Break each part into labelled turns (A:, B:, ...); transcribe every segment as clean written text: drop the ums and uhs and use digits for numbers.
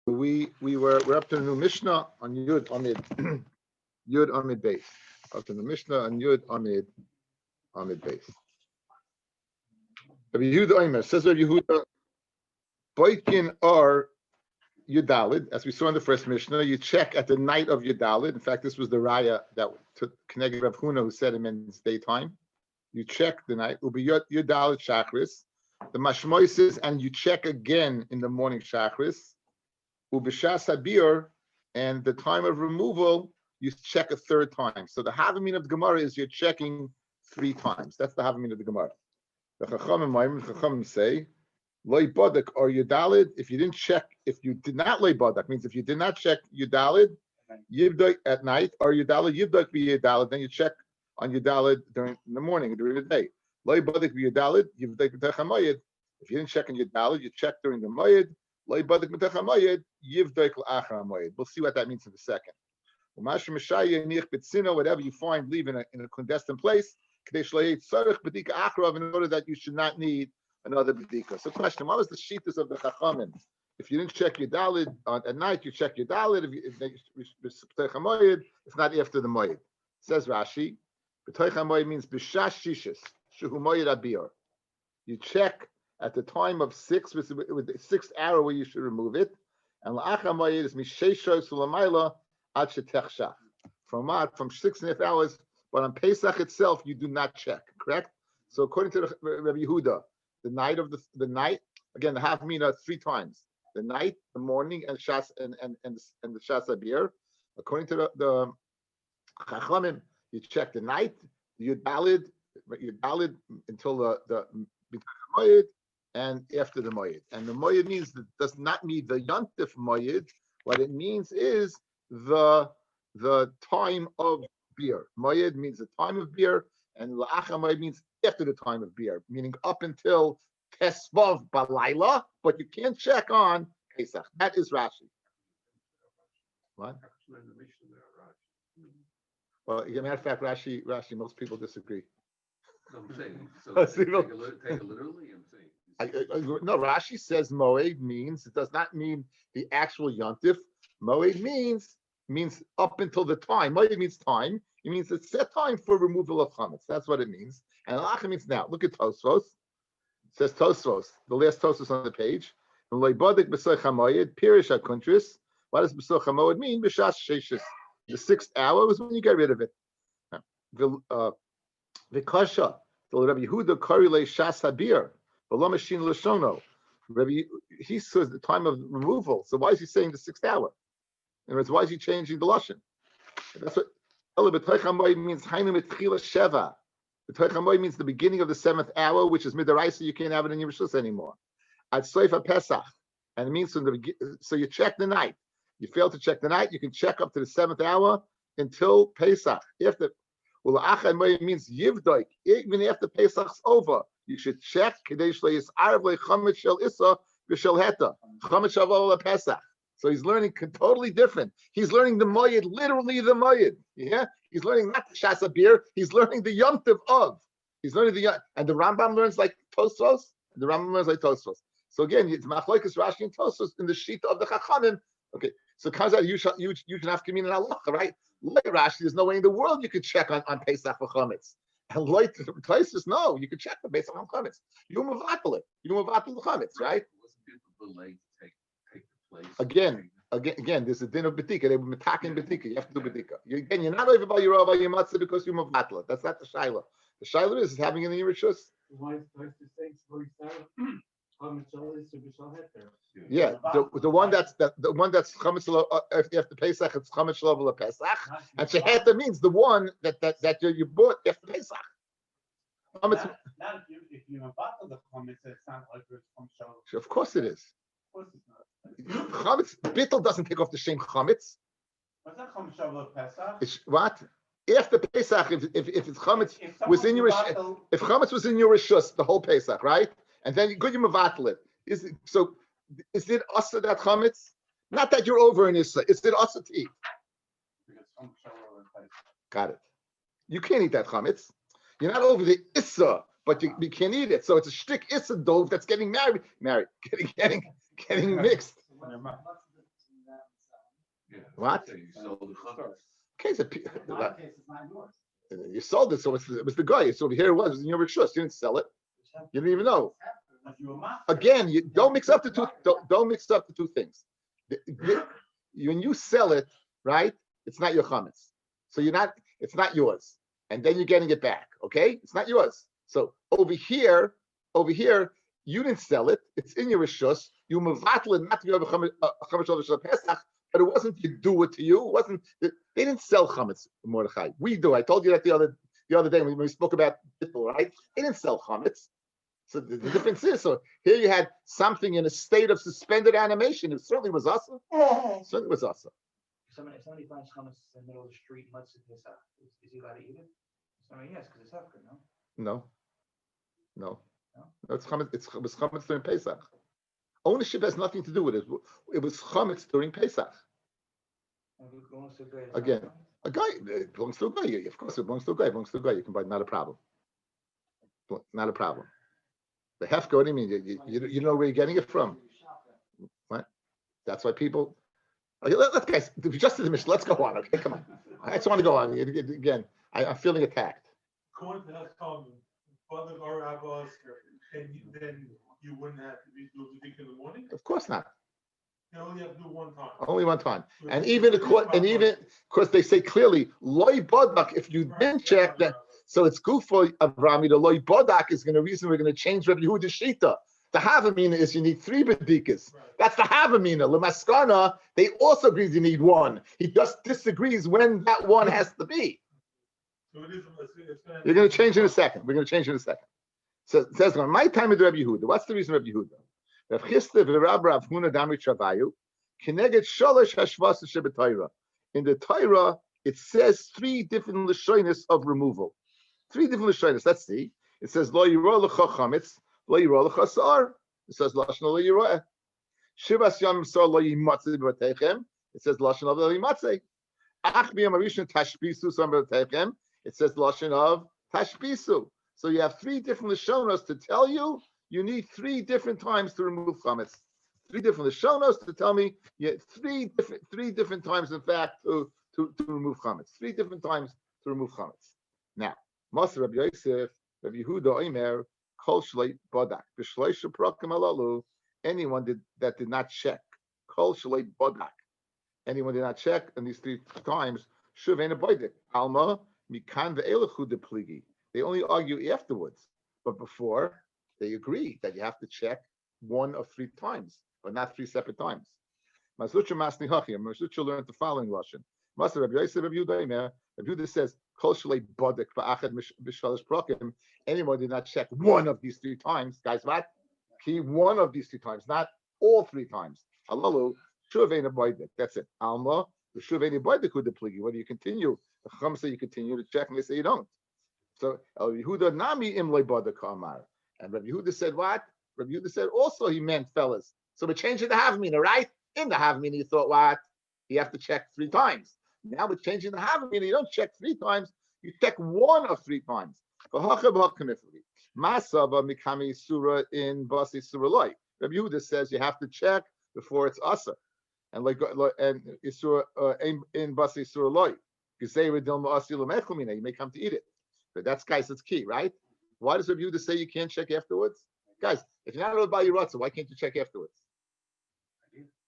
A: We're up to the new Mishnah on Yud Amid Yud Amid Beis. Up to the Mishnah on Yud Amid Beis. Rabbi Yehuda Omer says Rabbi Yehuda, Boitkin are Yudalid, as we saw in the first Mishnah. You check at the night of Yudalid. In fact, this was the raya that took connected Rav Huna, who said him in his daytime. You check the night. Will be Yudalid Shachris. The Mashmoy says, and you check again in the morning Shachris. Ubishas Habir, and the time of removal, you check a third time. So the Havamin of the Gemara is you're checking 3 times. That's the Havamin of the Gemara. The Chachamim say, Loi Bodak or Yudalid, if you didn't check, if you did not Loi Bodak, means if you did not check Yudalid, Yivdak at night, or Yudalid, Yivdak be Yudalid, then you check on Yudalid during the morning, during the day. Loi Bodak be Yudalid, Yivdak b'tech hamayid. If you didn't check on Yudalid, you check during the Mayid. We'll see what that means in a second. Whatever you find, leave in a clandestine place, in order that you should not need another bedika. So, question: what was the shittas of the Chachamim? If you didn't check your dalid at night, you check your dalid. If not after the moed, says Rashi. Means b'shash shishis shehu moed abir. You check at the time of 6, with the 6th hour where you should remove it, and la'achar moed is misheisho sulamayla ad shetechshach. From 6.5 hours, but on Pesach itself you do not check. Correct? So according to Rabbi Yehuda, the night again the half mina 3 times: the night, the morning, and shas and the shas abir. According to the Chachamim, you check the night, you dalid until the moed, and after the moed. And the moed means that does not mean the yontif moed. What it means is the time of beer. Moed means the time of beer, and la'achar moed means after the time of beer, meaning up until Tesvav Balayla, but you can't check on Pesach. That is Rashi. What? Well, as a matter of fact, Rashi, most people disagree.
B: No, I'm saying, so take it literally, I'm saying.
A: No, Rashi says Moed means, it does not mean the actual Yontif. Moed means up until the time. Moed means time. It means a set time for removal of chametz. That's what it means. And Alacha means now. Look at Tosfos. It says Tosfos, the last Tosfos on the page. What does B'soch HaMoed mean? B'shas Sheshis. The 6th hour was when you get rid of it. V'kasha, the Rabbi Yehuda Karile Shas Habir, V'lo Mashin L'shono. Rabbi, he says the time of removal. So why is he saying the 6th hour? In other words, why is he changing the lashon? That's what B'toich HaMoed means. Hainu Mitchila Sheva. B'toich HaMoed means the beginning of the 7th hour, which is midaraisa. You can't have it in your rishus anymore. At Soif Pesach, and it means from the beginning. So you check the night. You fail to check the night, you can check up to the 7th hour until Pesach. After, well, Achad Moed means Yivdoik. Even after Pesach's over, you should check. So he's learning totally different. He's learning the Moed, literally the Moed. Yeah, he's learning not the Shas Abir. He's learning the Yomtiv of. He's learning and the Rambam learns like Tosfos. And the Rambam learns like Tosfos. So again, it's Machlokes Rashi and Tosfos in the sheet of the Chachamim. Okay, so it comes out you can have communion in halacha, right? Like Rashi, there's no way in the world you could check on Pesach for chametz. And like Tosfos, no, you could check for Pesach on chametz. You mavatal it. You mavatal the chametz, right? Take the place. Again, there's a din of betika. They were metakin betika. You have to do betika. You're not over by your matzah because you mavatal it. That's not the shaila. The shaila is having it in your rishus.
C: Why is Tosfos saying
A: yeah, the one that's chametz after Pesach, it's chametz shelo Pesach, and sheheta means the one that you bought after Pesach.
C: Not if you bottle the chametz, it's not like it's chametz shelo.
A: Of course it is.
C: Of course it's not.
A: Chametz bittul doesn't take off the same chametz.
C: What's that chametz shelo Pesach?
A: It's what? After Pesach, if it's chametz was in your if chametz was in your rishus the whole Pesach, right? And then you mavatal it. Is it asa that chametz? Not that you're over in Issa. Is it asa to eat? Got it. You can't eat that chametz. You're not over the Issa, but you can't eat it. So it's a shtick Issa dove that's getting getting mixed. What?
B: You sold the chametz.
A: Okay, so,
C: In my case, it's not yours.
A: you sold it, so it was the guy. So over here it was in your trust. You didn't sell it. You didn't even know.
C: But you were master.
A: Again, you don't mix up the two. Don't mix up the two things. When you sell it, right? It's not your chametz. So you're not. It's not yours, and then you're getting it back. Okay, it's not yours. So over here, you didn't sell it. It's in your rishus. You mevatel it not to be a chametz Pesach, but it wasn't you do it to you. It wasn't. They didn't sell chametz, Mordechai. We do. I told you that the other day when we spoke about bittul, right? They didn't sell chametz. So the difference is, so here you had something in a state of suspended animation. It certainly was awesome. Certainly was awesome.
D: If somebody finds hummus in the middle of the street and lets it piss out, is he allowed to eat it? Somebody, yes, because it's hefker, no?
A: No. It's chametz. It was chametz during Pesach. Ownership has nothing to do with it. It was chametz during Pesach. Again, a guy it belongs to a guy. Of course, it belongs to a guy. It belongs to a guy. You can buy it, not a problem. Not a problem. The hefker, what do you mean? You know where you're getting it from? What? That's why people. Okay, let's guys, just to the mission. Let's go on. Okay, come on. I just want to go on again. I'm feeling attacked.
E: According to that comment, Father or Abbas, then you wouldn't have to do the in the morning.
A: Of course not.
E: You only have to do one time.
A: Only one time. And even because they say clearly, loy bodak. If you didn't check that. So it's good for Avrami. The loy bodak is going to reason we're going to change Rabbi Yehuda's shita. The havamina is you need 3 bedikas.
E: Right.
A: That's the havamina. Lemaskana, they also agree you need 1. He just disagrees when that one has to be.
E: So it is.
A: You're going to change in a second. We're going to change in a second. So it says, my time with Rabbi Yehuda. What's the reason Rabbi Yehuda? Rav Chisda v'Rab Rav Huna Damri Travayu Kineged Shalosh Hashvas Shebetayra. In the Torah, it says 3 different lashonis of removal. 3 different lashonis. Let's see. It says Lo Yirah L'cha Chametz, Lo Yirah L'cha Sa'ar. It says Lashon Lo Yirah. Shivas Yom Sar Lo Yimatzeh B'Batechem. It says Lashon of Lo Yimatzeh. Ach B'Yam Harishon Tashbisu Sam B'Batechem. It says Lashon of Tashbisu. So you have 3 different lashonos to tell you. You need 3 different times to remove chametz. 3 different lashonos to tell me. You have 3 different times, in fact, to remove chametz. 3 different times to remove chametz. Now, Maser Rabbi Yosef, Rabbi Yehuda Omer, Kol Shleit Bodak, B'Shleish Prakim Alalu. Anyone that did not check, Kol Shleit Bodak. Anyone did not check, and these 3 times, Shuv Ein Aboidik. Alma Mikan ve'Elechu de Pligi. They only argue afterwards, but before they agree that you have to check 1 of 3 times, but not 3 separate times. Masucha Masni Hachim. Masucha learned the following lesson. Master Rabbi Yosef Rabbi Yehuda. Rabbi Yehuda says, Kol Shalei Bodek Ba'achad B'Shalish Prakim. Anyone did not check 1 of these 3 times. Guys, what? Key 1 of these 3 times, not all 3 times. Halalu Shuv Ein Aboidik. That's it. Alma the Shuv Ein Aboidik who depligi. Whether you continue, the Chacham say you continue to check, and they say you don't. So Yehuda Nami Imlei Bodek Amar. And Rabbi Yehuda said what? Rabbi Yehuda said also he meant fellas. So we're changing the havamina, right? In the havamina, you thought what? You have to check 3 times. Now we're changing the havamina. You don't check 3 times. You check 1 of 3 times. Masava mikami surah in basi surah loy. Rabbi Yehuda says you have to check before it's asa, and and isura in basi surah loy. You may come to eat it, but that's key, right? Why does Rabbi Yehuda say you can't check afterwards? Guys, if you're not allowed to buy your ratzah, why can't you check afterwards?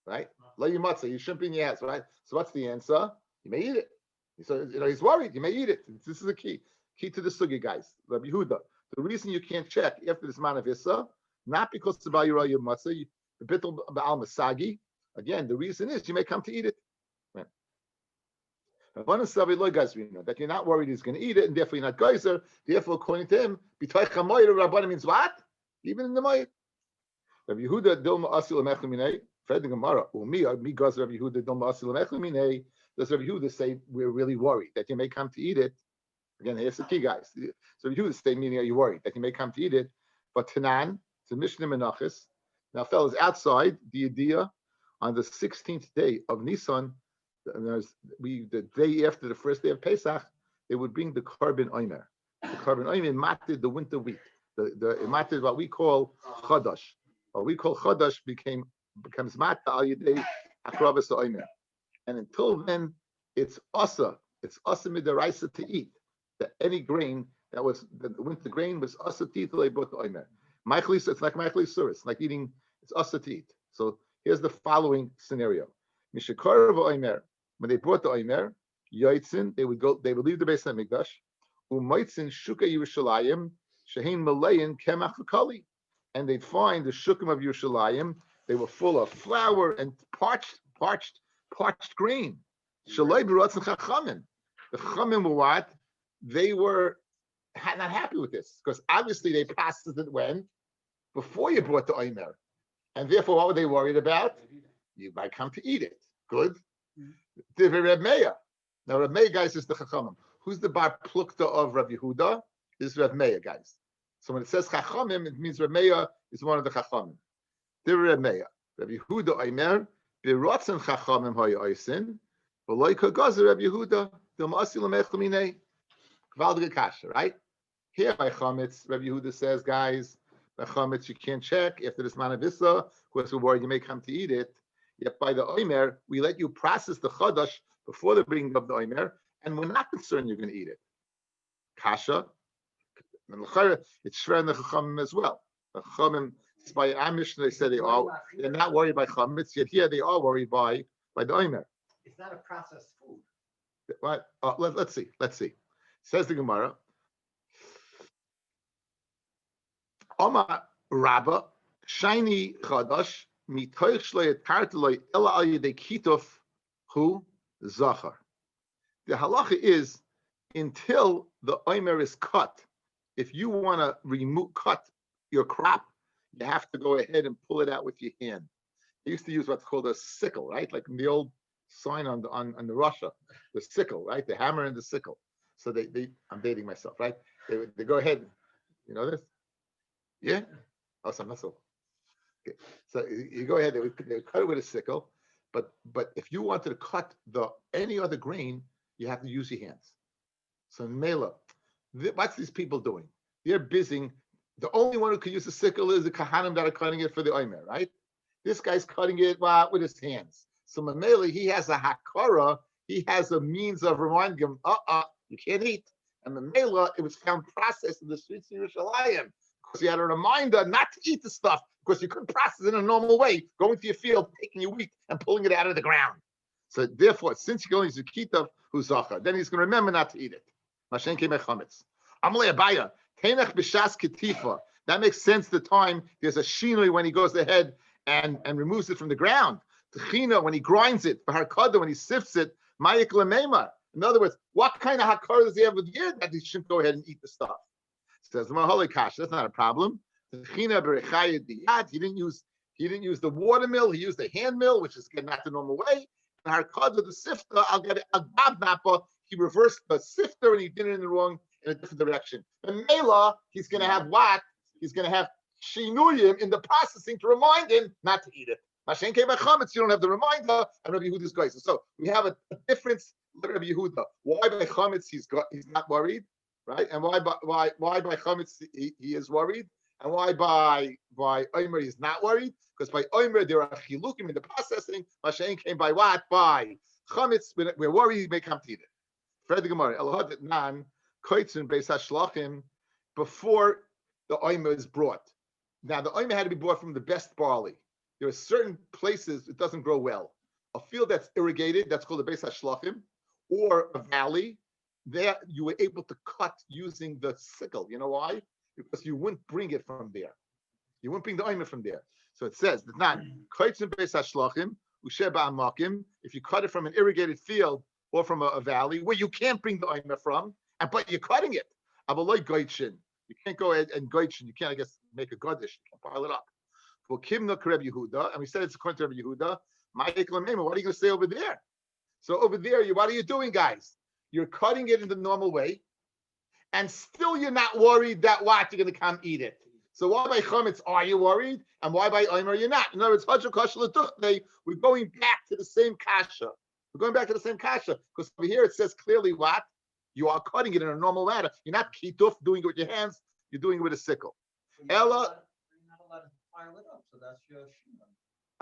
A: Right? Lo yimatzeh, you shouldn't be in your house, right? So what's the answer? You may eat it. So he's worried. You may eat it. This is the key. Key to the sugi, guys. Rabbi Yehuda. The reason you can't check after this man of issa, not because it's about your matzah, the bittul ba'al masagi. Again, the reason is you may come to eat it. Right. That you're not worried he's going to eat it, and therefore you're not geyser. Therefore, according to him, b'toich hamoyer Rabbana means what? Even in the moyer. Rabbi Yehuda dilma asil mechleminei. Fred the Gemara. Me goes Rabbi Yehuda dilma asil mechleminei. Does Rabbi Yehuda say we're really worried that you may come to eat it? Again, here's the key, guys. So Rabbi Yehuda say, meaning are you worried that you may come to eat it? But Tanan, it's a Mishnah Menachos. Now, fellas, outside the idea on the 16th day of Nisan. The day after the first day of Pesach, they would bring the carbon omer. The carbon omer matted the winter wheat. It matted what we call chadash. What we call chadash becomes matta al yedei akravas omer. And until then, it's asa. It's asa midaraisa to eat. That any grain that was the winter grain was asa to eat till they brought the omer. It's like Michael Surah. It's like eating. It's asa to eat. So here's the following scenario: Mishakar omer. When they brought the omer, yoitzin, they would leave the Beis Hamikdash. Umoitzin shuka Yerushalayim shehin malayin kemach v'kali, and they'd find the shukim of Yerushalayim. They were full of flour and parched grain. Shaloi b'rotzen chachamim. The chachamim were what? They were not happy with this because obviously they processed it when before you brought the omer, and therefore what were they worried about? You might come to eat it. Good. Reb Meir. Now Reb Meir, guys, is the chachamim. Who's the bar plukta of Rabbi Yehuda? This is Reb Meir, guys. So when it says chachamim, it means Reb Meir is one of the chachamim. Reb Meir. Rabbi Yehuda omer b'rotzen chachamim hoy oisin v'loy kagazer Rabbi Yehuda d'masi l'mechel minei kvaldige kasha. Right here by chametz, Rabbi Yehuda says, guys, by chametz you can't check after this manavisa. Of course, we're worried you may come to eat it. Yet by the omer, we let you process the chadash before the bringing of the omer, and we're not concerned you're going to eat it. Kasha, it's shver in the chachamim as well. The chachamim, by Amish, they say they're not worried by chametz. Yet here they are worried by the omer.
C: It's not a processed food.
A: What? Let's see. Says the Gemara. Oma Rabba shiny chadash mitoich shloyet karteloi ela al yedei kituf hu zachar. The halacha is until the omer is cut. If you want to cut your crop, you have to go ahead and pull it out with your hand. They used to use what's called a sickle, right? Like in the old sign on the Russia, the sickle, right? The hammer and the sickle. So they I'm dating myself, right? They go ahead. You know this? Yeah? Oh, so I'm not so. Okay. So you go ahead, they would cut it with a sickle, but if you wanted to cut any other grain, you have to use your hands. So Mela, what's these people doing? They're busy. The only one who can use a sickle is the kahanim that are cutting it for the omer, right? This guy's cutting it with his hands. So Mamela, he has a hakara, he has a means of reminding him, you can't eat. And Mamela, it was found processed in the streets of Yerushalayim. Because he had a reminder not to eat the stuff, because you couldn't process it in a normal way, going to your field, taking your wheat and pulling it out of the ground. So therefore, since you're going to Zukita Huzacha, then he's going to remember not to eat it. Mashen Kemech Chametz. Amalei Abaya, Tenech B'Shas Ketifa. That makes sense the time there's a shinui when he goes ahead and removes it from the ground. Techina, when he grinds it, Baharkada, when he sifts it, Mayik Lemema. In other words, what kind of hakar does he have with the ear that he shouldn't go ahead and eat the stuff? Says Maholikash, that's not a problem. He didn't use the water mill, he used the hand mill, which is not the normal way. And Harkada, the sifter, I'll get a gabnapa. He reversed the sifter and he did it in a different direction. And Mela, he's going to have what? He's going to have shinuyim in the processing to remind him not to eat it. Mashen Kei Chametz, you don't have the reminder, and Rabbi Yehuda's going. So we have a difference with Rabbi Yehuda. Why by Chametz he's not worried, right? And why by Chametz he is worried, and why by Omer he's not worried? Because by Omer there are chilukim in the processing. Mashen came by what? By Chametz, we're worried he may come to eat it. Fred the Gemara, Elohad Nan Koitzin Beis Hashlachim, before the Omer is brought. Now the Omer had to be brought from the best barley. There are certain places it doesn't grow well. A field that's irrigated, that's called a Beis Hashlachim, or a valley, there you were able to cut using the sickle. You know why? Because you wouldn't bring it from there. You wouldn't bring the omer from there. So it says that not Kaitzim Beis Hashlachim, Usheba Amakim, if you cut it from an irrigated field or from a valley where you can't bring the omer from, but you're cutting it. Avaloi Goichin. You can't go ahead and Goichin, you can't, I guess, make a Godish, you can pile it up. For Kimna Reb Yehuda, and we said it's according to Reb Yehuda, what are you going to say over there? So over there, what are you doing, guys? You're cutting it in the normal way, and still you're not worried that what, you're going to come eat it. So why by Chametz are you worried, and why by Omer you're not? In other words, we're going back to the same kasha. We're going back to the same kasha, because over here it says clearly what? You are cutting it in a normal manner. You're not kituf doing it with your hands, you're doing it with a sickle. Ella.
C: You're not allowed to pile it up, so that's your shima.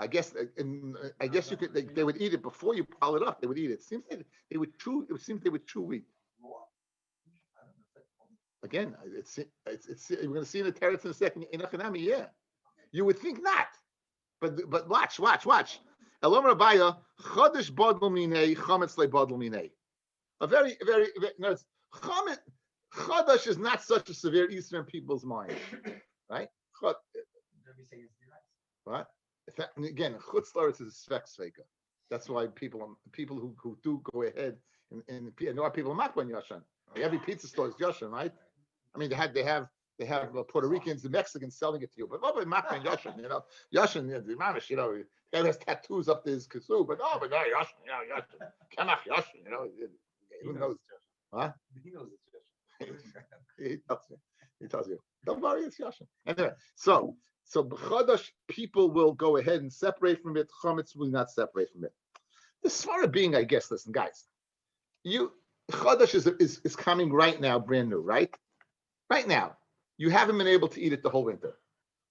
A: I guess you could. They would eat it before you pile it up. They would eat it. It seems like they would chew. It seems they would chew wheat. Again, it's we're going to see in the teretz in a second. In Achanami, yeah, you would think not, but watch. Elom Rabaya chodesh badl minei chametz lebadl minei. A very no, chametz chodesh is not such a severe Eastern people's mind, right? What? Again, chutz laretz is a sveka. That's why people who do go ahead and there are people in Makban Yashan. Every pizza store is Yashan, right? I mean, they have Puerto Ricans and Mexicans selling it to you, but what about Makban Yashan? Yashan, the mamish, the guy has tattoos up to his kazoo, but Yashan, Yashan, Kemach Yashan, who knows? Huh?
B: He knows it's Yashan.
A: He tells you. Don't worry, it's Yashan. Anyway, so b'chodesh people will go ahead and separate from it. Chametz will not separate from it. The svara being, I guess, listen, guys, chodesh is coming right now, brand new, right? Right now, you haven't been able to eat it the whole winter.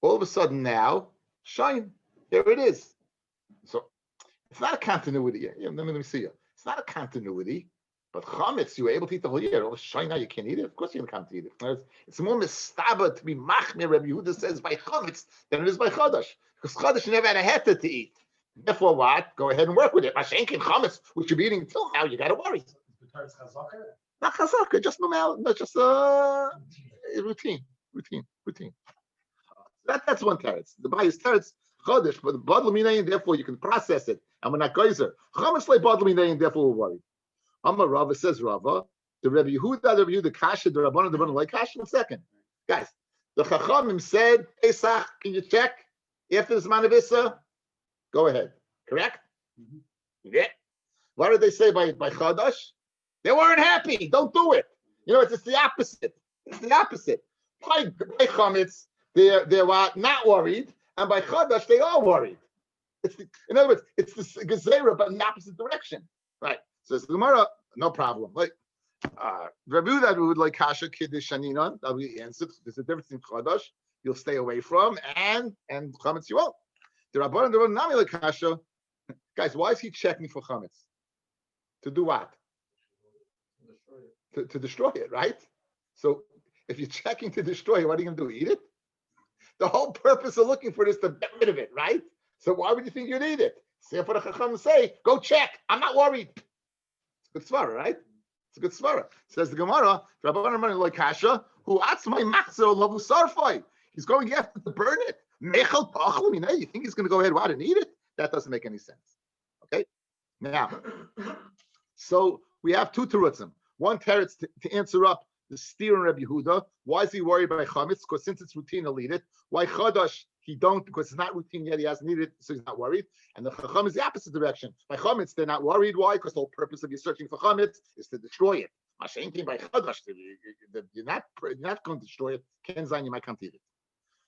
A: All of a sudden now, shine, there it is. So it's not a continuity. Let me see you. It's not a continuity, but chametz you were able to eat the whole year. All of a sudden now you can't eat it. Of course you can't eat it. It's more mistaba to be machmir. Rabbi Yehuda says by chametz than it is by chodesh, because chodesh you never had a heta to eat. Therefore, what? Go ahead and work with it. Mashenkin chametz, which you're be eating until now, you got to worry. Not chazaka, just normal, not just routine. That's one teretz. The bayis teretz chodesh, but the badl minay, and therefore you can process it. And we're not geyser. Chametz le badl minay, and therefore we're worried. Amar Rava says Rava. The Rabbi Yehuda, Kasha, the Rabbanan, like Kasha in a second. Guys, the Chachamim said, Pesach, can you check after the Zman of Issa? Go ahead. Correct? Mm-hmm. Yeah. What did they say by Chodesh? They weren't happy. Don't do it. It's the opposite. It's the opposite. By Chametz, they're not worried, and by Chodesh, they are worried. In other words, it's the Gezerah, but in the opposite direction. Right. So it's the Gemara, no problem. Like Rabbi that we would like Kasha Kiddush Shaninon, that'll be the answer. There's a difference in Chodesh you'll stay away from, and Chametz you won't. The Rabbanan, the Nami like Kasha. Guys, why is he checking for chametz? To do what? To destroy it, right? So if you're checking to destroy it, what are you going to do? Eat it? The whole purpose of looking for it is to get rid of it, right? So why would you think you'd eat it? So for the Chacham say, go check. I'm not worried. It's a good svara, right? It's a good svara. Says the Gemara, Rabbanan like Kasha, who atzmai machzer lavu sarfai. He's going after to burn it. Mechel tachlim, you think he's going to go ahead and eat it? That doesn't make any sense. Okay? Now, so we have two terutzim. One teretz to answer up the steer in Rabbi Yehuda. Why is he worried by chametz? Because since it's routine, he'll eat it. Why chodesh? He don't, because it's not routine yet. He hasn't eaten it, so he's not worried. And the chacham is the opposite direction. By chametz, they're not worried. Why? Because the whole purpose of you searching for chametz is to destroy it. Same thing by chodesh. You're not going to destroy it. Kenzain, you might come to eat it.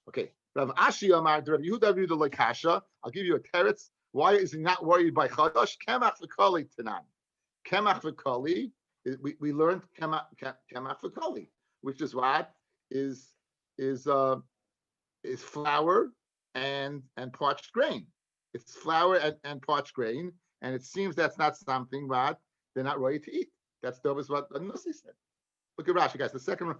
A: Okay. Rav Ashi Amar, Rabbi Yehuda like Kasha. I'll give you a teretz. Why is he not worried by chodesh? Kemach v'kali tanan. Kemach v'kali. We learned kemach v'kali, which is what is flour and parched grain. It's flour and parched grain, and it seems that's not something that they're not ready to eat. That's what Nussi said. Look at Rashi, guys. The second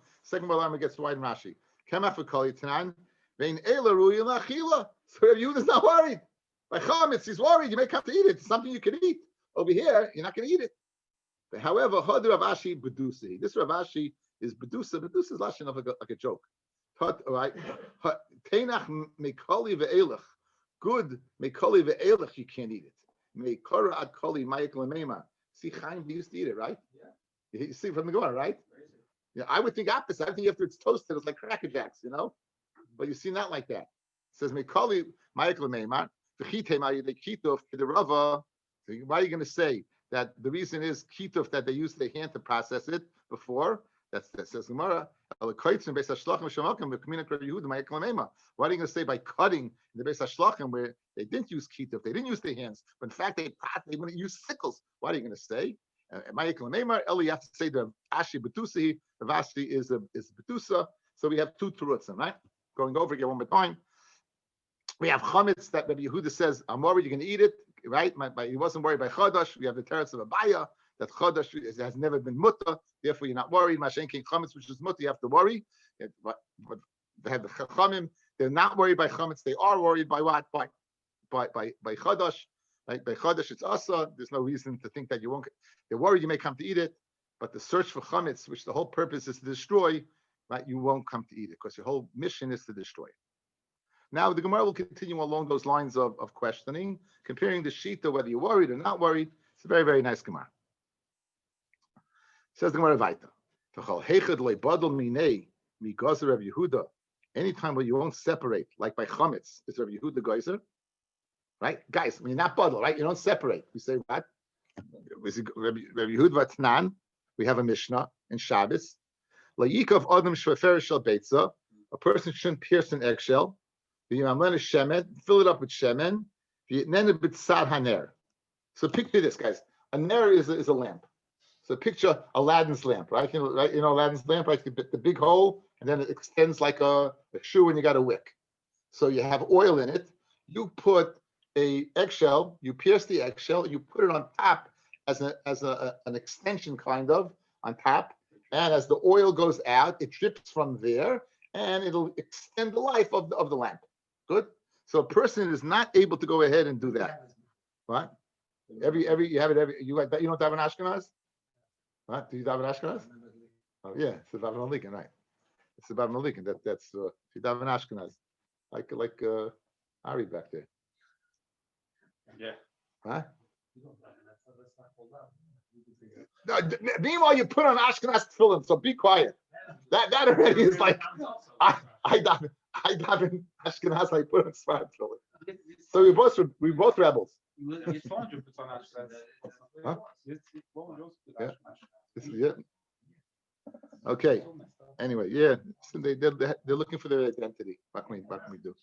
A: one gets wide in Rashi. Kemach v'kali tanan. Vein ela ruya lachila. So Rabbi Yehuda's not worried. By chametz, he's worried. You may come to eat it. It's something you can eat. Over here, you're not going to eat it. But however, Hod Rav Ashi Bedusi. This Rav Ashi is Bedusa. Bedusa is lashon of like a joke. Right? Teinach mekali ve'elach. Good mekali ve'elach. You can't eat it. Mekara ad kali ma'ik lemeima. See, Chaim used to eat it, right? Yeah. You see from the Gemara, right? Yeah. I would think opposite. I think after it's toasted, it's like Cracker Jacks, But you see, not like that. It says mekali ma'ik lemeima. Why are you going to say that the reason is kituf that they used their hand to process it before? That says Gemara. Why are you going to say by cutting in the Beis Hashlachim where they didn't use kituf, they didn't use their hands, but in fact they wouldn't use sickles? What are you going to say? You have to say the Ashi Betusi. The Vashi is Betusa. So we have two terutzim, right? Going over again one more time. We have chametz that Rabbi Yehuda says, I'm worried you're going to eat it, right? He wasn't worried by chodesh. We have the teretz of Abaya that chodesh has never been mutter, therefore you're not worried. Mashen king chametz, which is mutter, you have to worry. But they have the chachamim. They're not worried by chametz. They are worried by what? By chodesh. Right? By chodesh, it's asa. There's no reason to think that you won't. They're worried you may come to eat it, but the search for chametz, which the whole purpose is to destroy, right? You won't come to eat it because your whole mission is to destroy it. Now, the Gemara will continue along those lines of questioning, comparing the Shita, whether you're worried or not worried. It's a very, very nice Gemara. Says the Gemara Vaita. Anytime where you won't separate, like by Chametz, it's Rabbi Yehuda Geyser. Right? Guys, when you're not bundle, right? You don't separate. We say what? Rabbi Yehuda Vatnan, we have a Mishnah in Shabbos. La'yikav Adam Shvefer Shel Beitza, a person shouldn't pierce an eggshell. Fill it up with shemen. So picture this, guys. A ner is a lamp. So picture Aladdin's lamp, right? You know Aladdin's lamp, right? The big hole, and then it extends like a shoe, and you got a wick. So you have oil in it. You put a eggshell. You pierce the eggshell. You put it on top as an extension, kind of on top. And as the oil goes out, it drips from there, and it'll extend the life of the lamp. Good. So a person is not able to go ahead and do that. What? You have it every. You don't have an Ashkenaz? What? Do you have an Ashkenaz? Oh yeah, it's the Daven Malikin, right? It's the Daven Malikin. That's if you have an Ashkenaz, like Ari back there.
C: Yeah.
A: Huh? No, meanwhile, you put on Ashkenaz tefillin, so be quiet. That already is like I daven Ashkenaz. I put on Sfarad tefillin. So we both rebels. Huh? Yeah. Yeah. Okay. Anyway, yeah. So they're looking for their identity. What can we do?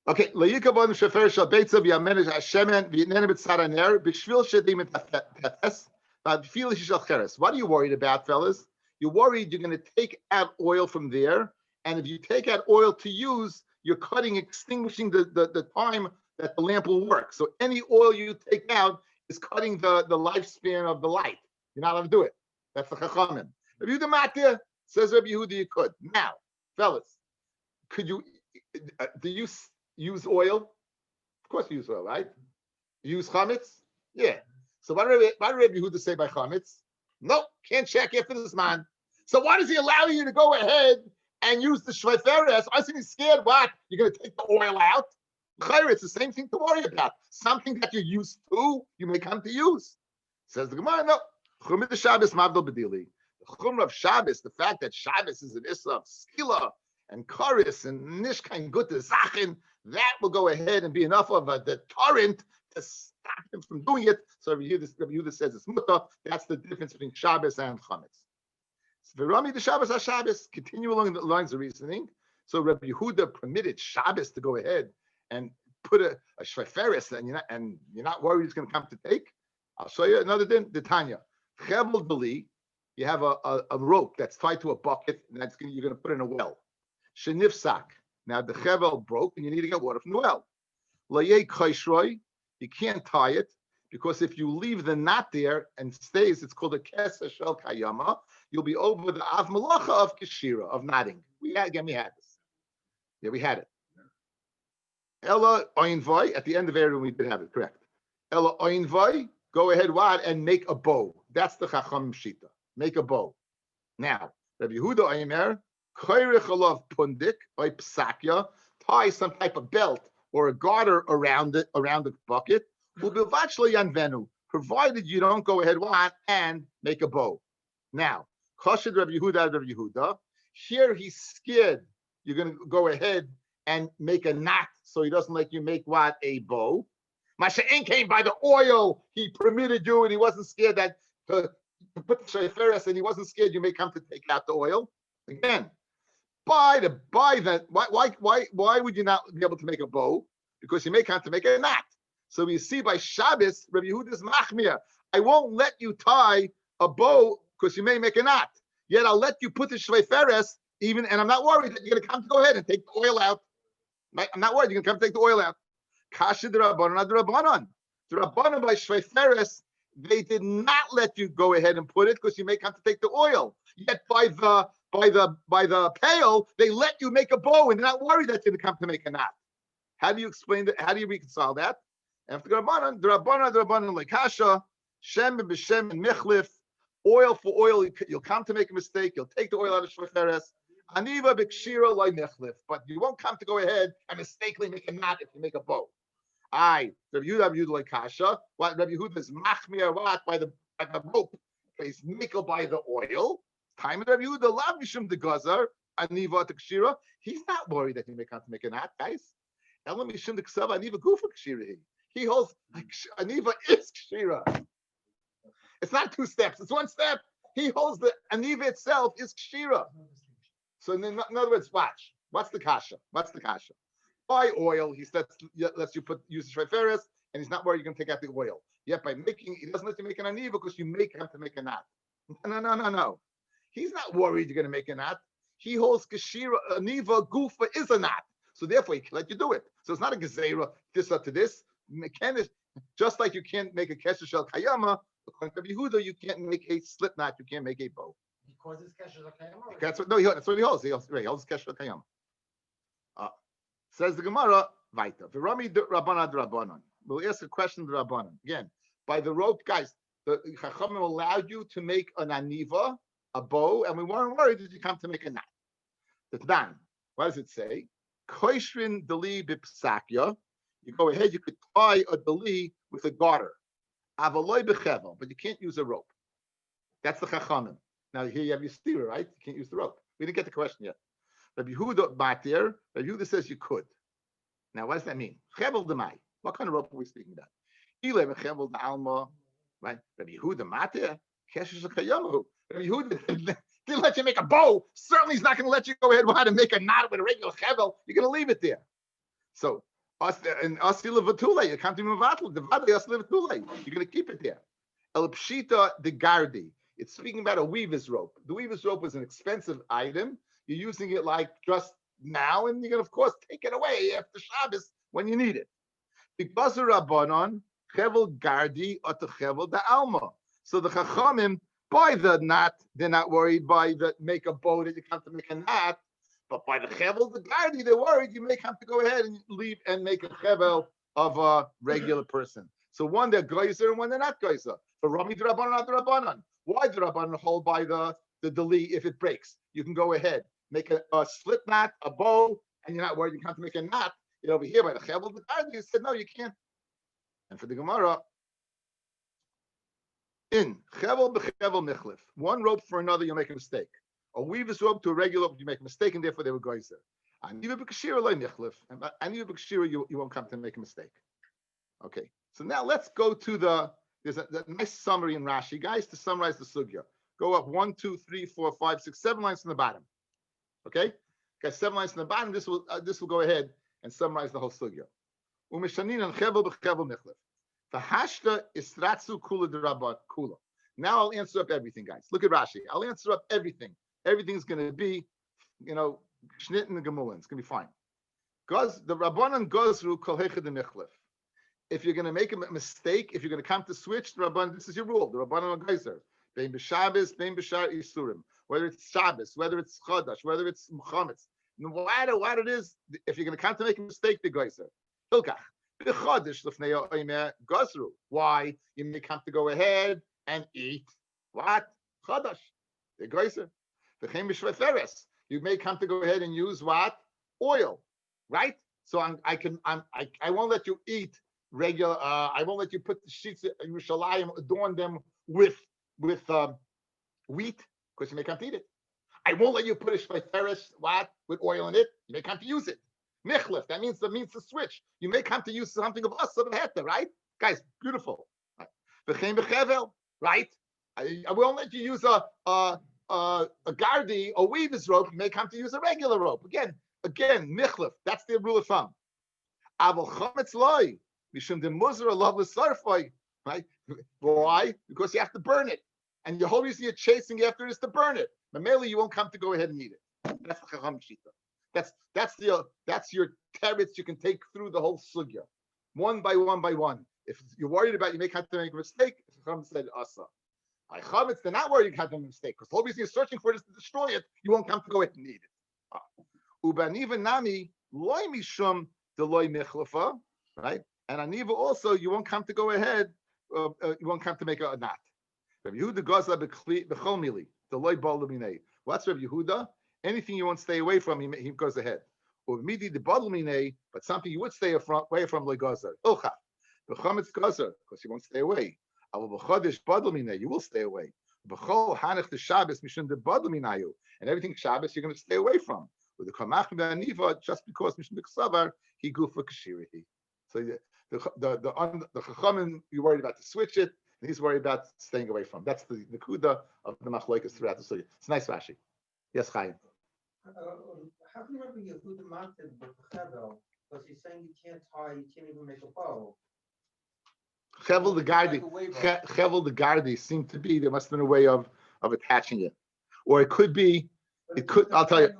A: Okay. La'yikav adam shefer shel beitza v'yamen hashemen v'yitnenu b'tzaraner b'shvil shedim etafes v'fil shel cheres. What are you worried about, fellas? You're worried you're going to take out oil from there, and if you take out oil to use, you're extinguishing the time that the lamp will work. So any oil you take out is cutting the lifespan of the light. You're not allowed to do it. That's the chachamim. Rabbi Yehuda Matir says Rabbi Yehuda you could. Now, fellas, could you do you use oil? Of course you use oil, right? You use chametz? Yeah. So what did Rabbi Yehuda say by chametz? Nope, can't check after this man. So why does he allow you to go ahead and use the shveiferes? I see he's scared. What? You're going to take the oil out? It's the same thing to worry about. Something that you're used to, you may come to use. Says the Gemara, no. Chumrah the Shabbos mavdol b'dili. The Chumrah of Shabbos, the fact that Shabbos is an issa of skila and karis and nishkain gutta zachin, that will go ahead and be enough of a deterrent to stop him from doing it. So Rabbi Yehuda says it's mutter. That's the difference between Shabbos and chametz. V'rami the Shabbos HaShabbos. Continue along the lines of reasoning. So Rabbi Yehuda permitted Shabbos to go ahead and put a shveiferes, and you're not worried it's going to come to take. I'll show you another thing. The Tanya, chevel deli, you have a rope that's tied to a bucket, and you're going to put in a well. Shenifsak. Now the chevel broke, and you need to get water from the well. Layei kaishroi, you can't tie it because if you leave the knot there and stays, it's called a kesa shel kayama. You'll be over the av malacha of kishira, of knotting. We had this. Yeah, we had it. Ella oinvoi, at the end of every we did have it, correct. Ella oinvoi, go ahead, and make a bow. That's the chacham shita. Make a bow. Now, Rabbi Yehuda Oimer, koyrech alav pundik, or psakya, tie some type of belt or a garter around the bucket, provided you don't go ahead and make a bow. Now, Chashid Rabbi Yehuda, here he's scared you're going to go ahead and make a knot so he doesn't let you make a bow. Masha'en came by the oil, he permitted you, and he wasn't scared that to put the shayferes, and he wasn't scared you may come to take out the oil. Again, why would you not be able to make a bow? Because you may come to make a knot. So we see by Shabbos, Rabbi Yehuda's machmir, I won't let you tie a bow because you may make a knot. Yet I'll let you put the shveiferes even, and I'm not worried that you're going to come to go ahead and take the oil out. Right? I'm not worried. You can come take the oil out. Kasha the Rabbanon, the Rabbanon. The Rabbanon by Shveiferes, they did not let you go ahead and put it because you may come to take the oil. Yet by the pail, they let you make a bow and they're not worried that you're going to come to make a knot. How do you explain that? How do you reconcile that? After the Rabbanon, like Kasha, Shem and B'Shem and Michlif, oil for oil, you'll come to make a mistake, you'll take the oil out of Shveiferes. Aniva b'kshira loy mechlif, but you won't come to go ahead and mistakenly make a knot if you make a bow. Rabbi Yehuda like kasha. What Rabbi Yehuda is machmir what by the rope. He's mikkel by the oil. Time of Rabbi Yehuda lav mishum de gazar aniva t'kshira. He's not worried that he may come to make a knot, guys. Elam mishum de ksava aniva gufa kshira. He holds like aniva is kshira. It's not 2 steps; it's 1 step. He holds the aniva itself is kshira. So in other words, watch. What's the kasha? Buy oil. He lets you use shveiferes, and he's not worried you're going to take out the oil. Yet by making, he doesn't let you make an aniva because you have to make a knot. No. He's not worried you're going to make a knot. He holds kashira aniva gufa is a knot. So therefore, he can let you do it. So it's not a gezerah this up to this. Just like you can't make a kesher shel kayama, according to Yehuda, you can't make a slip knot. You can't make a bow.
C: Because it's kesher zakayama.
A: That's what he holds. He holds kesher kayam. Says the Gemara, Vaita. V'rami Rabbanan Rabbanan. We'll ask a question to Rabbanan again. By the rope, guys, the Chachamim allowed you to make an aniva, a bow, and we weren't worried that you come to make a knot. The Tnan. What does it say? Koishrin deli b'psakya. You go ahead. You could tie a deli with a garter. Avaloi b'chevel, but you can't use a rope. That's the Chachamim. Now here you have your steer, right? You can't use the rope. We didn't get the question yet. Rabbi Yehuda Batir, Rabbi Yehuda says you could. Now what does that mean? Chevel demai. What kind of rope are we speaking about? Ile mechevel alma, right? Rabbi Yehuda Matir, keshes kayamu. Rabbi Yehuda didn't let you make a bow. Certainly he's not going to let you go ahead and make a knot with a regular chevel. You're going to leave it there. So and asila vatule, you can't even vatul. The vade asila vatule. You're going to keep it there. El pshita de gardi. It's speaking about a weaver's rope. The weaver's rope is an expensive item. You're using it like just now, and you're going to, of course, take it away after Shabbos when you need it. Because of Rabbanon, chevel gardi or to chevel da alma. So the Chachamim, by the knot, they're not worried by the make a bow that you come to make a knot, but by the chevel, the gardi, they're worried you may come to go ahead and leave and make a chevel of a regular person. So one they're geyser and one they're not geyser. For Rami the Rabbanon, not the Rabbanon. Why the Rabbanon hold by the deli if it breaks? You can go ahead, make a slip knot, a bow, and you're not worried you come to make a knot. You're over here by the chevel. The guy you said no, you can't. And for the Gemara, in chevel b'chevel michlif, one rope for another, you'll make a mistake. A weaver's rope to a regular rope, you make a mistake, and therefore they were geyser. And even b'kashira loy michlif, and even b'kashira you won't come to make a mistake. Okay, so now let's go to there's a nice summary in Rashi, guys, to summarize the sugya. Go up 1, 2, 3, 4, 5, 6, 7 lines from the bottom. Okay, got 7 lines from the bottom. This will go ahead and summarize the whole sugya. Umishanin and chevel b'chevel michlif. V'hashta istratzu kula d'rabban kula. Now I'll answer up everything, guys. Look at Rashi. I'll answer up everything. Everything's going to be, shnit and gemulin. It's going to be fine. The rabbanon gozru kol hechad michlif. If you're going to make a mistake, if you're going to come to switch, the Rabban, this is your rule. The Rabbanon are geyser. Bein b'Shabbos, bein b'Shar Yisurim. Whether it's Shabbos, whether it's Chodesh, whether it's Muhammad's. No matter what it is, if you're going to come to make a mistake, the geyser. Hilkach. B'Chodesh l'fnei ha'omer gozru. Why? You may come to go ahead and eat what? Chodesh. The geyser. V'chein b'Shveiferes. You may come to go ahead and use what? Oil. Right? So I won't let you eat regular. I won't let you put the sheets in Yerushalayim, adorn them with wheat, because you may come to eat it. I won't let you put a shveiferes with oil in it. You may come to use it. Michlif, that means to switch. You may come to use something of us, right? Guys, beautiful. V'chein b'chevel, right? I won't let you use a gardi, a weaver's rope. You may come to use a regular rope. Again, michlif. That's the rule of thumb. Aval chametz loy. Right? Why? Because you have to burn it. And the whole reason you're chasing after it is to burn it. But mainly you won't come to go ahead and eat it. That's the Chacham Shita. That's your teretz you can take through the whole sugya, one by one by one. If you're worried about you may have to make a mistake, Chacham said asa. Chametz, they're not worried you can't make a mistake because the whole reason you're searching for it is to destroy it. You won't come to go ahead and need it. Ubaniva nami loy mishum deloy michlafa, right? And aniva also you won't come to go ahead. You won't come to make a knot. Rabbi Yehuda gazla b'chol mili deloy bal luminei. What's Rabbi Yehuda? Anything you won't stay away from, he goes ahead. Or midi the bal luminei, but something you would stay away from loy gazar. Ilcha b'chametz gazar because you won't stay away. Aval b'chodesh bal luminei, you will stay away. B'chol hanech the Shabbos mishum the bal luminayu, and everything Shabbos you're going to stay away from. With the kamach b'aniva, just because mishum b'ksavar he gufa kashiriti. So the chachamim you're worried about to switch it, and he's worried about staying away from. That's the kuda of the machlokes throughout the sugya. It's nice, Rashi. Yes, Chaim.
F: How can Rabbi Yehuda mounted with the chevel? Because he's saying you can't tie, you can't even make a bow.
A: Chevel the gardi seemed to be there must have been a way of attaching it, or it could be. It could. I'll tell you.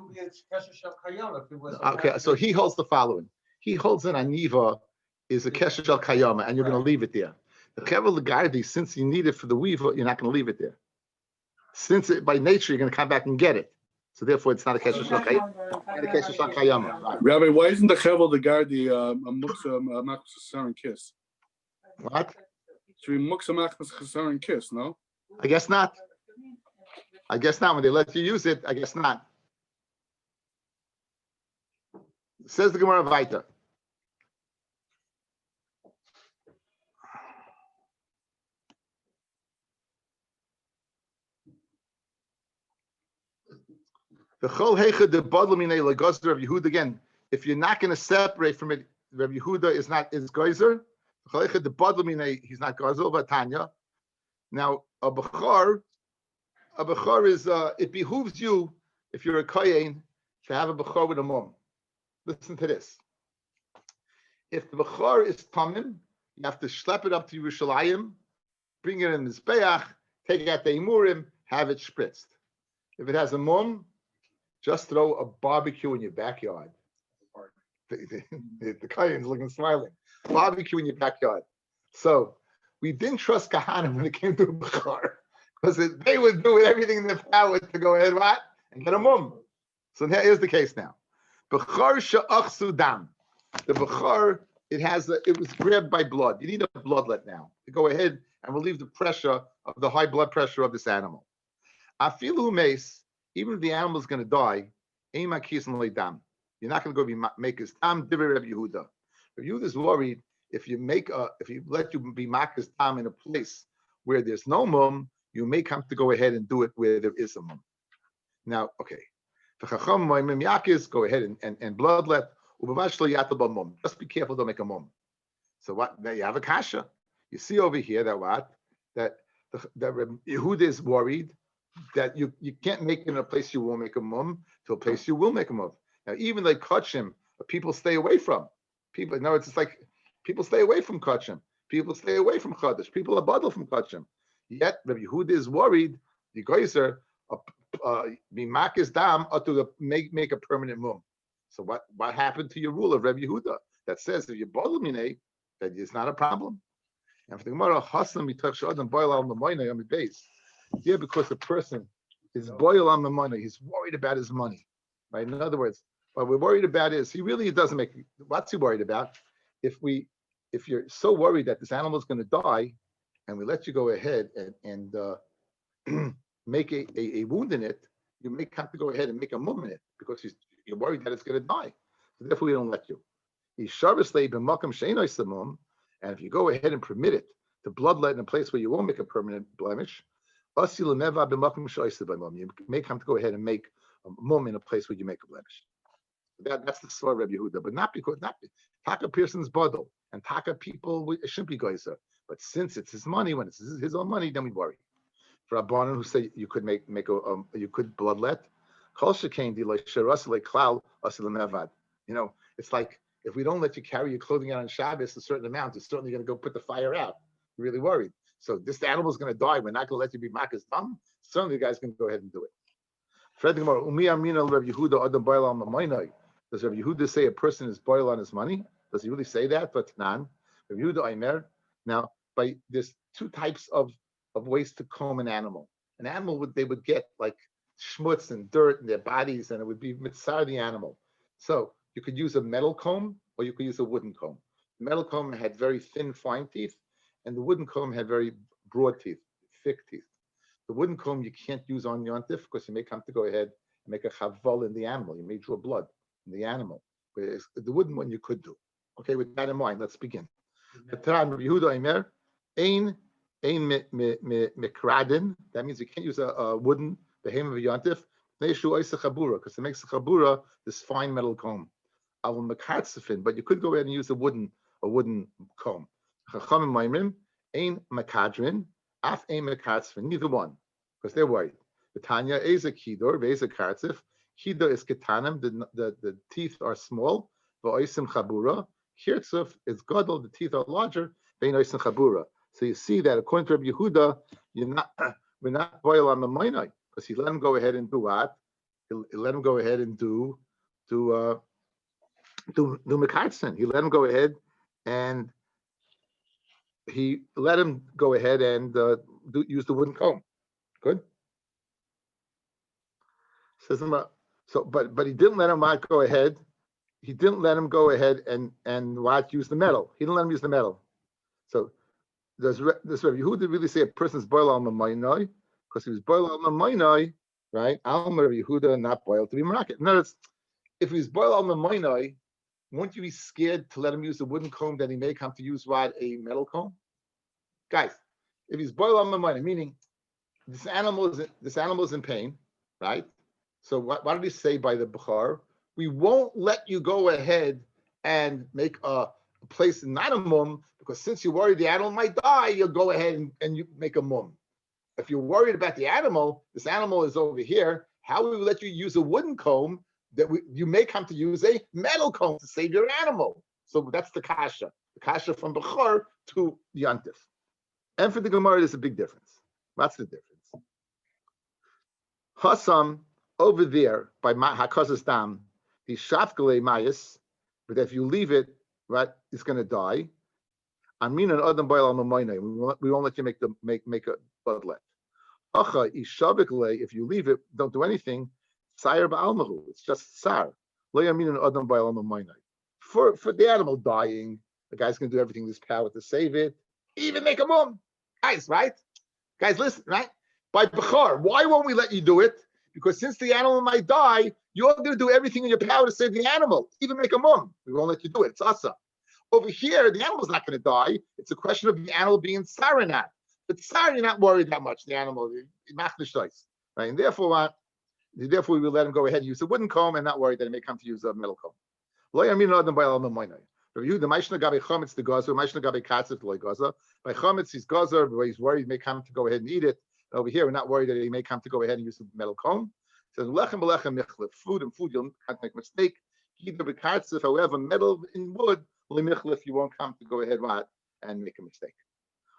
A: Okay, so he holds the following. He holds an aniva is a kesher shel kayama, and you're going to leave it there. The chevel the gardi, since you need it for the weaver, you're not going to leave it there. Since it by nature you're going to come back and get it, so therefore it's not a kesher shel kayama. Right.
G: Rabbi, why isn't the chevel the gardi a muksa and kiss?
A: What?
G: Should be muksa and kiss? No.
A: I guess not. I guess not. When they let you use it, I guess not. Says the Gemara Vaita. The Chol Heicha de Bodlamine Lagosder of Yehuda again. If you're not going to separate from it, Rabbi Yehuda is Geyser. Chol Heicha de Bodlamine, he's not Geyser, but Tanya. Now a Bechar is it behooves you if you're a Kohen to have a Bechar with a mum. Listen to this. If the Bechar is Tamim, you have to schlep it up to Yerushalayim, bring it in the Mizbeach, take out the Imurim, have it spritzed. If it has a mum, just throw a barbecue in your backyard. The Kohen's looking smiling. Barbecue in your backyard. So we didn't trust Kahanim when it came to Bechar, because they would do everything in their power to go ahead and get a mum. So here's the case now. Bechar she'achsu dam. The Bechar, it was grabbed by blood. You need a bloodlet now to go ahead and relieve the pressure of the high blood pressure of this animal. Afilu mace, even if the animal is going to die, you're not going to go make his dam. Rabbi Yehuda. Rabbi Yehuda is worried if you let you be makas dam in a place where there's no mum, you may come to go ahead and do it where there is a mum. Now, okay. Go ahead and bloodlet. Just be careful, don't make a mum. So what? Now you have a kasha. You see over here that Yehuda is worried that you can't make it in a place you won't make a mum to a place you will make a mum. Now even like kachim, people stay away from. People, no, it's like people stay away from kachim. People stay away from chadash. People are bundled from kachim. Yet Rabbi Yehuda is worried. The geyser be makis dam or to make a permanent mum. So what happened to your rule of Rabbi Yehuda that says if you bottle minay that it's not a problem? And for the Gemara, hasam mitach adam boil al mamoina on the base. Yeah, because the person is boil on the money. He's worried about his money, right? In other words, what we're worried about is he really doesn't make. What's he worried about? If you're so worried that this animal is going to die, and we let you go ahead and make a wound in it, you may have to go ahead and make a mum in it because you're worried that it's going to die. So therefore, we don't let you. And if you go ahead and permit it to bloodlet in a place where you won't make a permanent blemish, you may come to go ahead and make a mum in a place where you make a blemish. That's the story of Rabbi Yehuda, but not Taka person's bodel and Taka people shouldn't be geyser. But since it's his money, when it's his own money, then we worry. For Rabbanan who say you could you could bloodlet, it's like if we don't let you carry your clothing out on Shabbos a certain amount, it's certainly going to go put the fire out. You're really worried. So this animal is going to die. We're not going to let you be makas dam. Certainly, the guy's going to go ahead and do it. Does Rabbi Yehuda say a person is boil on his money? Does he really say that? But nan. Rabbi Yehuda Aimer. Now, there's two types of ways to comb an animal. An animal they would get like schmutz and dirt in their bodies, and it would be mitzar the animal. So you could use a metal comb or you could use a wooden comb. The metal comb had very thin, fine teeth, and the wooden comb had very broad teeth, thick teeth. The wooden comb you can't use on yontif because you may come to go ahead and make a chavol in the animal. You may draw blood in the animal. Whereas the wooden one you could do. Okay, with that in mind, let's begin. That means you can't use a wooden behem of a yontif because it makes a chabura this fine metal comb. But you could go ahead and use a wooden comb. Neither one, because they're white. The Tanya is a kidor, is a kartzif. Kidor is ketanim, the teeth are small. V'oisim chabura. Kirtzuf is gadol, the teeth are larger. V'oisim chabura. So you see that according to Rabbi Yehuda, we're not boil on the moinai, because he let him go ahead and do what? He let him go ahead and do mekartzen. He let him go ahead and use the wooden comb. Good. Says but he didn't let him go ahead. He didn't let him go ahead and use the metal. He didn't let him use the metal. So does Rabbi Yehuda really say a person's boil al mamayinai? Because he was boil al mamayinai, right? Al Rabbi Yehuda not boil to be meraket. In other words, if he's boil al mamayinai, won't you be scared to let him use the wooden comb that he may come to use a metal comb? Guys, if he's boil al mamayinai, meaning this animal is in pain, right? So what did he say by the Bukhar? We won't let you go ahead and make a place not a mum, because since you're worried the animal might die, you'll go ahead and you make a mum. If you're worried about the animal, this animal is over here, how will we let you use a wooden comb that you may come to use a metal comb to save your animal? So that's the kasha. The kasha from Bukhar to Yantif. And for the Gemara, there's a big difference. What's the difference? Hassam, over there by Hakazas Dam, the Shafgale Mayas, but if you leave it, right, it's going to die. Amin and Adam Bail al we won't let you make a bloodlet. Acha Ishabikle, if you leave it, don't do anything. Sire Ba'almahu, it's just Sar. Lo Amin and Adam Bail al For the animal dying, the guy's going to do everything in his power to save it, even make a mum. Guys, right? Guys, listen, right? By Bechar, why won't we let you do it? Because since the animal might die, you're going to do everything in your power to save the animal, even make a mum. We won't let you do it. It's asa. Over here, the animal's not going to die. It's a question of the animal being tsar or not. But tsar, you're not worried that much. The animal, right? And therefore we will let him go ahead and use a wooden comb and not worry that he may come to use a metal comb. By chametz, he's gazer, but he's worried he may come to go ahead and eat it. Over here, we're not worried that he may come to go ahead and use a metal comb. It says lechem b'lechem michlef, food, you'll not make a mistake. However, metal in wood, you won't come to go ahead and make a mistake.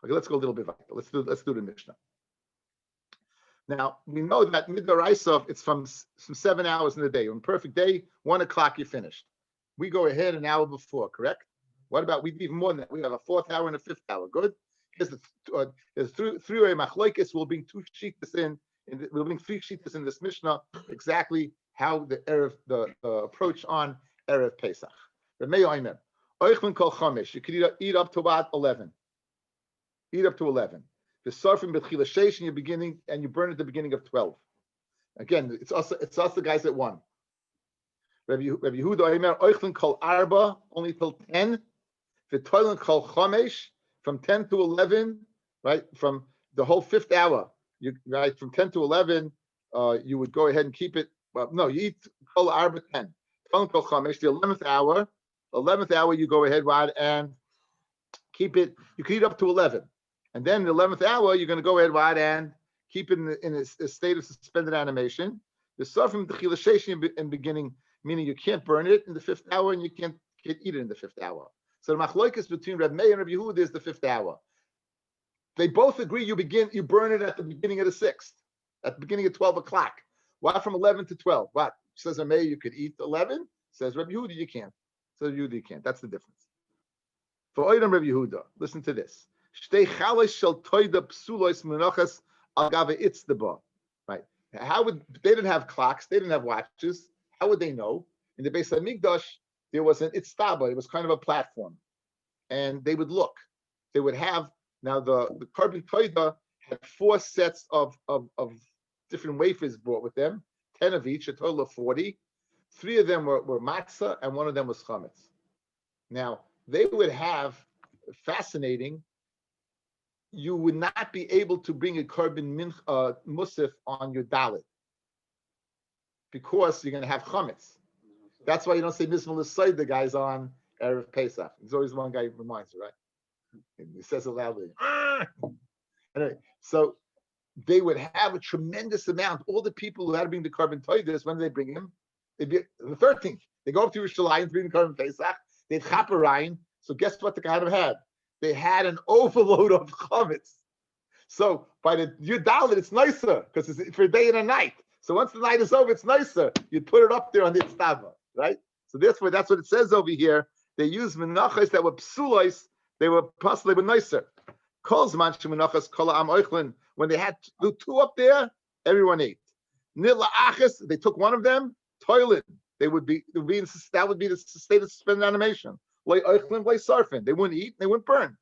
A: Okay, let's go a little bit back. Let's do the Mishnah. Now we know that midoraisa, it's from 7 hours in the day. On a perfect day, 1 o'clock you're finished. We go ahead an hour before, correct? What about we even more than that? We have a 4th hour and a 5th hour. Good. There's three-way machloikis. We'll bring 2 shittas in. We'll bring 3 shittas in this Mishnah. Exactly how the approach on erev Pesach. You could eat up to about 11. Eat up to 11. The surfing betchila sheish in your beginning, and you burn at the beginning of 12. Again, it's us the guys at 1. Rabbi Yehuda Omer oichlin kol arba only till 10. V'toilin kol chomesh from 10 to 11. Right from the whole 5th hour. Right from 10 to 11, you would go ahead and keep it. Well, no, you eat kol arba 10. Toilin kol chomesh the 11th hour. 11th hour you go ahead and keep it. You can eat up to 11. And then the 11th hour, you're going to go ahead and keep it in a state of suspended animation. The surfing tchila sheish in beginning, meaning you can't burn it in the 5th hour and you can't eat it in the 5th hour. So the machloikas between Reb Meir and Reb Yehuda is the 5th hour. They both agree you burn it at the beginning of the 6th, at the beginning of 12 o'clock. Why from 11 to 12? What? Says Reb Meir you could eat 11? Says Rabbi Yehuda, you can't. Says Rabbi Yehuda, you can't. That's the difference. For Oidam Rabbi Yehuda, listen to this. Shtei chalish shel toida psulos menachas al gava itzdaba. Right? How would they didn't have clocks? They didn't have watches. How would they know? In the Beis Hamikdash, there was an itztaba. It was kind of a platform, and they would look. They would have now the carbon toida had 4 sets of different wafers brought with them, 10 of each, a total of 40. 3 of them were matzah, and 1 of them was chametz. Now, they would have, fascinating, you would not be able to bring a carbon musaf on your dalit because you're going to have chametz. That's why you don't say Mizmal L'Sayid, the guy's on Erev Pesach. There's always one guy who reminds you, right? And he says it loudly. Anyway, so they would have a tremendous amount. All the people who had to bring the carbon toidas, when they bring him, they'd be the 13th. They go up to Yerushalayim to bring the carbon Pesach. They'd chaperayim. So guess what the Kohanim had? They had an overload of chametz. So by the Yudalit, it's nicer because it's for a day and a night. So once the night is over, it's nicer. You'd put it up there on the Itztava, right? So therefore, that's what it says over here. They used menachos that were psulos. They were possibly nicer. Calls manche menachos kol am oichlin. When they had 2 up there, everyone ate. Nitla achas, they took one of them. Toilet, that would be the state of suspended animation. Like oichlin, like sarfin, they wouldn't eat, they wouldn't burn.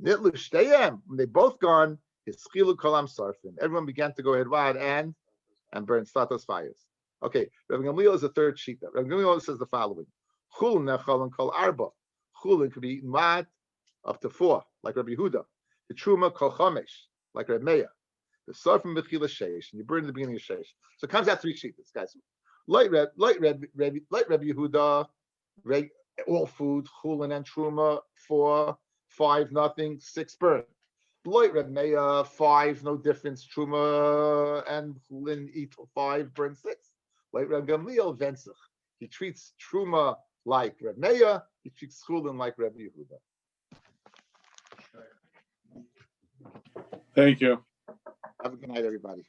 A: Nitlu shteyem, when they both gone, his chilu kolam sarfin. Everyone began to go ahead and burn statos fires. Okay, Rabbi Gamliel is the third shita. Rabbi Gamliel says the following: Chulin nechal and kol arba. Chulin could be eaten mad up to 4, like Rabbi Yehuda. The truma kol chomesh, like Rabbi Meir. The sarfin bechila sheish, and you burn in the beginning of sheish. So it comes out 3 shitas, guys. Light Rabbi Yehuda, all food, chulin and truma 4, 5 nothing, 6 burn. Light Rabbi Meir 5 no difference, truma and chulin eat 5 burn 6. Light Rabbi Gamliel vensach. He treats truma like Rabbi Meir. He treats chulin like Rabbi Yehuda.
G: Thank you.
A: Have a good night, everybody.